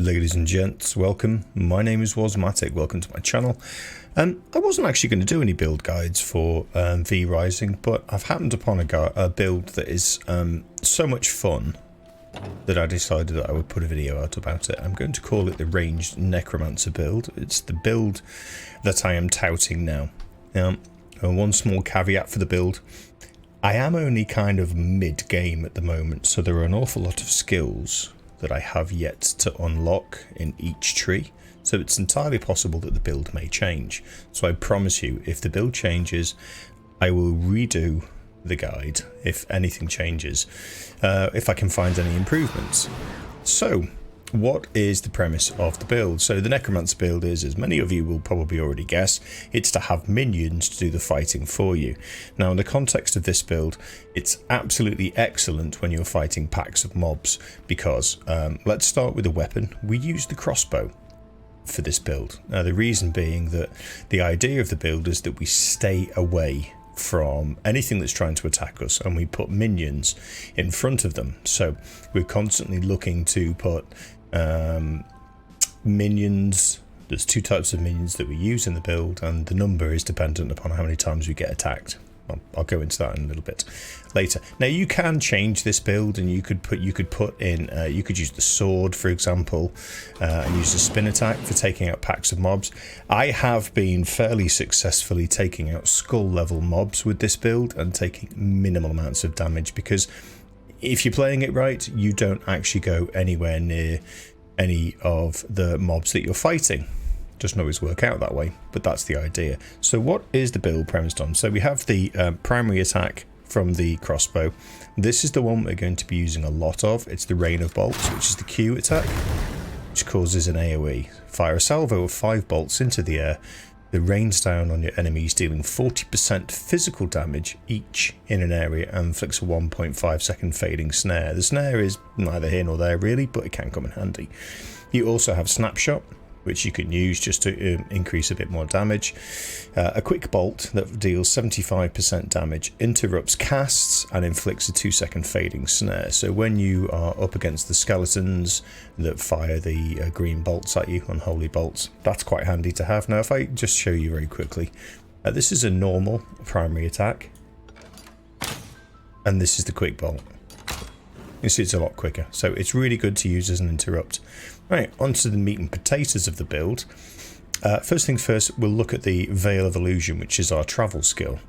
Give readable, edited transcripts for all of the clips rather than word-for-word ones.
Ladies and gents, welcome. My name is Wasmatic. Welcome to my channel. I wasn't actually going to do any build guides for V Rising, but I've happened upon a build that is so much fun that I decided that I would put a video out about it. I'm going to call it the Ranged Necromancer build. It's the build that I am touting now. And one small caveat for the build. I am only kind of mid-game at the moment, so there are an awful lot of skills that I have yet to unlock in each tree, so it's entirely possible that the build may change. So I promise you, if the build changes, I will redo the guide if anything changes, if I can find any improvements. So what is the premise of the build? So the Necromancer build is, as many of you will probably already guess, it's to have minions to do the fighting for you. Now in the context of this build, it's absolutely excellent when you're fighting packs of mobs, because let's start with a weapon. We use the crossbow for this build. Now the reason being that the idea of the build is that we stay away from anything that's trying to attack us, and we put minions in front of them. So we're constantly looking to put minions. There's two types of minions that we use in the build, and the number is dependent upon how many times we get attacked. I'll go into that in a little bit later. Now you can change this build, and you could put in you could use the sword, for example, and use the spin attack for taking out packs of mobs. I have been fairly successfully taking out skull level mobs with this build and taking minimal amounts of damage, because if you're playing it right, you don't actually go anywhere near any of the mobs that you're fighting. Doesn't always work out that way, but that's the idea. So what is the build premised on? So we have the primary attack from the crossbow. This is the one we're going to be using a lot of. It's the Rain of Bolts, which is the Q attack, which causes an AoE. Fire a salvo of 5 bolts into the air. It rains down on your enemies, dealing 40% physical damage each in an area, and inflicts a 1.5 second fading snare. The snare is neither here nor there really, but it can come in handy. You also have Snapshot, which you can use just to increase a bit more damage. A quick bolt that deals 75% damage, interrupts casts, and inflicts a 2-second fading snare. So when you are up against the skeletons that fire the green bolts at you, unholy bolts, that's quite handy to have. Now if I just show you very quickly, this is a normal primary attack, and this is the quick bolt. You see it's a lot quicker, so it's really good to use as an interrupt. Right, onto the meat and potatoes of the build. First things first, we'll look at the Veil of Illusion, which is our travel skill.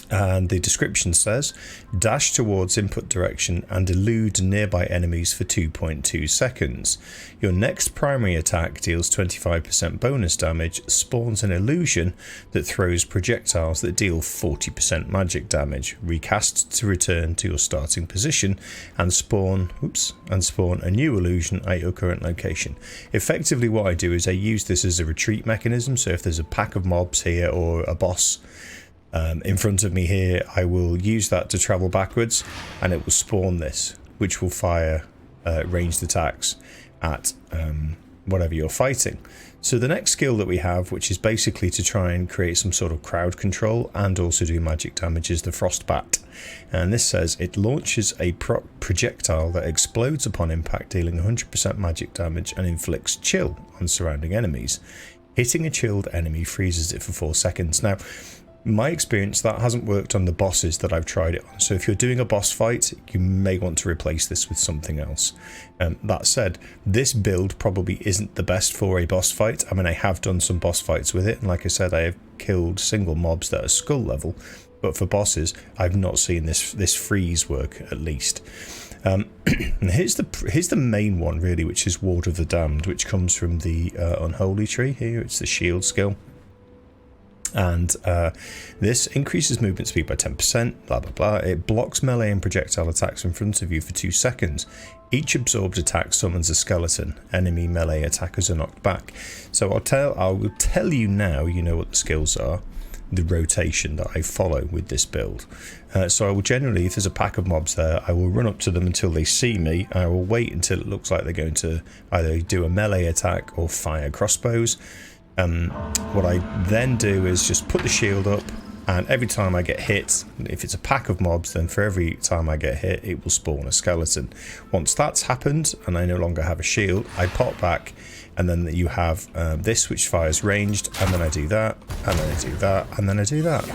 And the description says, dash towards input direction and elude nearby enemies for 2.2 seconds. Your next primary attack deals 25% bonus damage, spawns an illusion that throws projectiles that deal 40% magic damage. Recast to return to your starting position and spawn a new illusion at your current location. Effectively what I do is I use this as a retreat mechanism, so if there's a pack of mobs here or a boss in front of me here, I will use that to travel backwards, and it will spawn this, which will fire ranged attacks at whatever you're fighting. So the next skill that we have, which is basically to try and create some sort of crowd control and also do magic damage, is the Frostbat. And this says it launches a projectile that explodes upon impact, dealing 100% magic damage and inflicts chill on surrounding enemies. Hitting a chilled enemy freezes it for 4 seconds. Now, my experience, that hasn't worked on the bosses that I've tried it on, so if you're doing a boss fight, you may want to replace this with something else. That said, this build probably isn't the best for a boss fight. I mean, I have done some boss fights with it, and like I said, I have killed single mobs that are skull level, but for bosses, I've not seen this freeze work, at least. And here's the main one, really, which is Ward of the Damned, which comes from the Unholy tree here. It's the shield skill. And this increases movement speed by 10%, blah blah blah. It blocks melee and projectile attacks in front of you for 2 seconds. Each absorbed attack summons a skeleton. Enemy melee attackers are knocked back. So I will tell you now, you know what the skills are, the rotation that I follow with this build. So I will generally, if there's a pack of mobs there, I will run up to them until they see me. I will wait until it looks like they're going to either do a melee attack or fire crossbows. What I then do is just put the shield up And every time I get hit, if it's a pack of mobs, then for every time I get hit, it will spawn a skeleton. Once that's happened, and I no longer have a shield, I pop back, and then you have this, which fires ranged, and then I do that, and then I do that, and then I do that.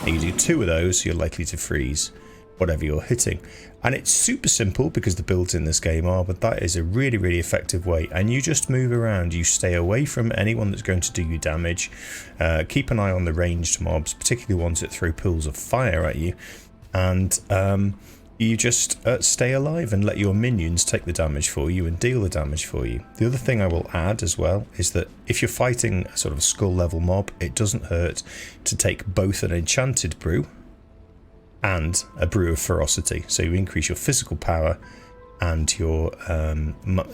And you do 2 of those, you're likely to freeze whatever you're hitting. And it's super simple because the builds in this game are, but that is a really, really effective way. And you just move around, you stay away from anyone that's going to do you damage. Keep an eye on the ranged mobs, particularly ones that throw pools of fire at you. And you just stay alive and let your minions take the damage for you and deal the damage for you. The other thing I will add as well is that if you're fighting a sort of skull level mob, it doesn't hurt to take both an enchanted brew and a brew of ferocity, so you increase your physical power and your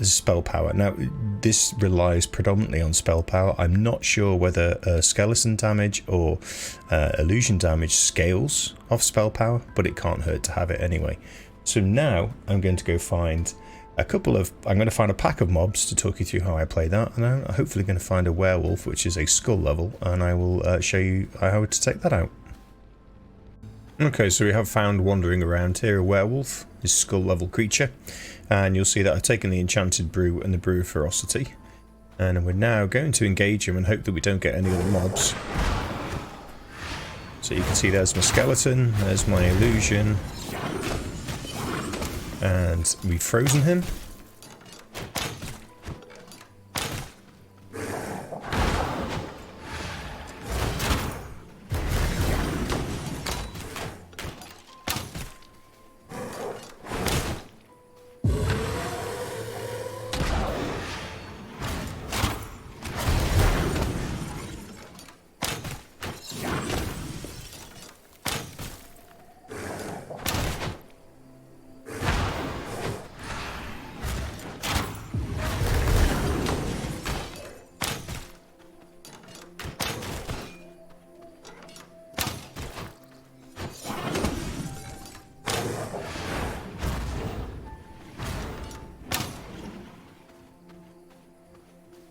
spell power. Now this relies predominantly on spell power. I'm not sure whether skeleton damage or illusion damage scales off spell power, but it can't hurt to have it anyway. So now I'm going to go find I'm going to find a pack of mobs to talk you through how I play that, and I'm hopefully going to find a werewolf, which is a skull level, and I will show you how to take that out. Okay, so we have found wandering around here a werewolf, this skull level creature, and you'll see that I've taken the enchanted brew and the brew of ferocity, and we're now going to engage him and hope that we don't get any other mobs. So you can see there's my skeleton, there's my illusion, and we've frozen him.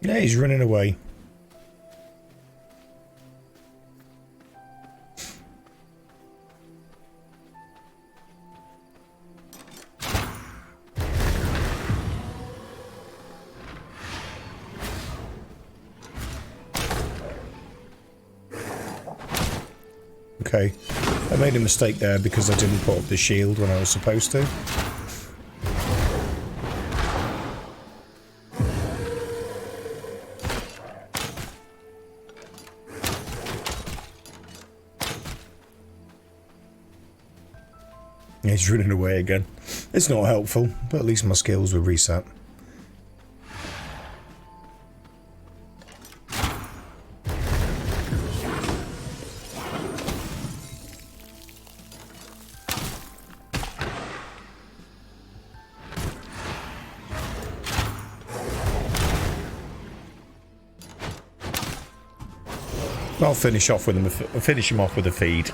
Yeah, he's running away. Okay, I made a mistake there because I didn't put up the shield when I was supposed to. He's running away again. It's not helpful, but at least my skills were reset. I'll finish him off with a feed.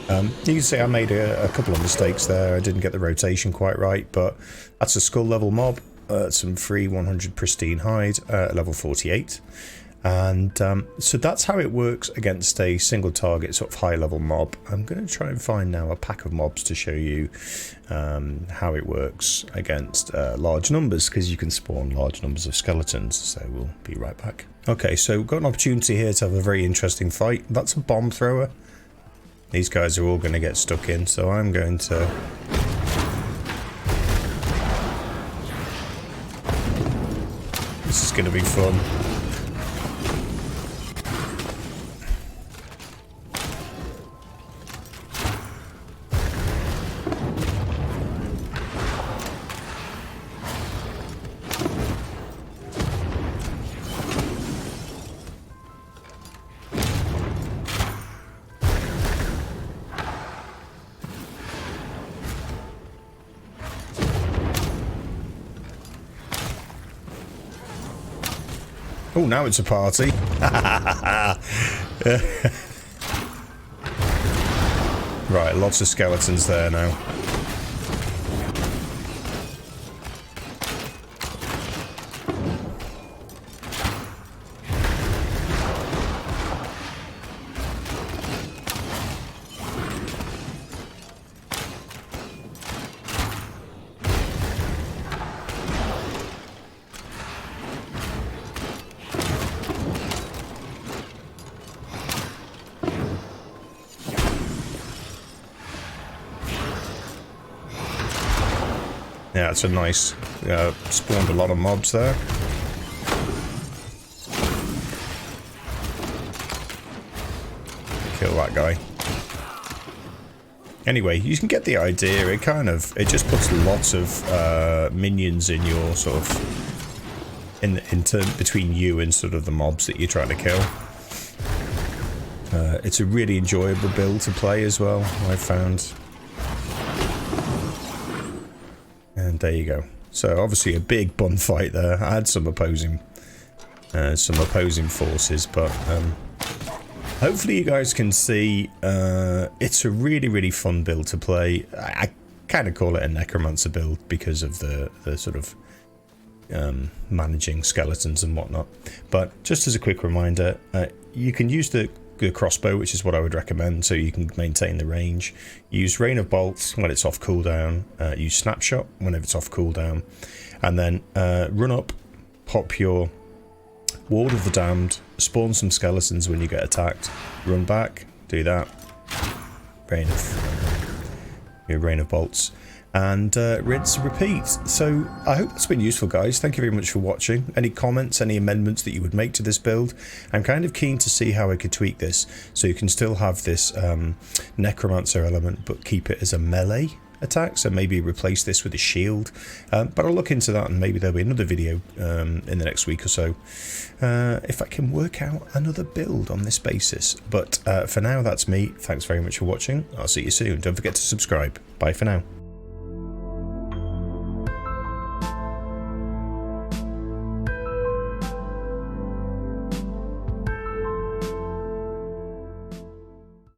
You can see I made a couple of mistakes there. I didn't get the rotation quite right, but that's a skull level mob. Some free 100 pristine hide, level 48. And so that's how it works against a single target sort of high level mob. I'm going to try and find now a pack of mobs to show you how it works against large numbers, because you can spawn large numbers of skeletons. So we'll be right back. Okay, so we've got an opportunity here to have a very interesting fight. That's a bomb thrower. These guys are all going to get stuck in, so I'm going to... This is going to be fun. Oh, now it's a party. Right, lots of skeletons there now. Yeah, it's a nice, spawned a lot of mobs there. Kill that guy. Anyway, you can get the idea. It just puts lots of minions in your sort of between you and sort of the mobs that you're trying to kill. It's a really enjoyable build to play as well, I've found. And there you go. So obviously a big bun fight there. I had some opposing forces, but hopefully you guys can see it's a really fun build to play. I kind of call it a Necromancer build because of the sort of managing skeletons and whatnot. But just as a quick reminder, you can use the crossbow, which is what I would recommend, so you can maintain the range. Use Rain of Bolts when it's off cooldown. Use Snapshot whenever it's off cooldown. And then run up, pop your Ward of the Damned, spawn some skeletons when you get attacked, run back, do that. Rain of Bolts. And rinse and repeat. So I hope that's been useful, guys. Thank you very much for watching. Any comments, any amendments that you would make to this build? I'm kind of keen to see how I could tweak this so you can still have this Necromancer element but keep it as a melee attack, so maybe replace this with a shield. But I'll look into that, and maybe there'll be another video in the next week or so if I can work out another build on this basis. But for now, that's me. Thanks very much for watching. I'll see you soon. Don't forget to subscribe. Bye for now.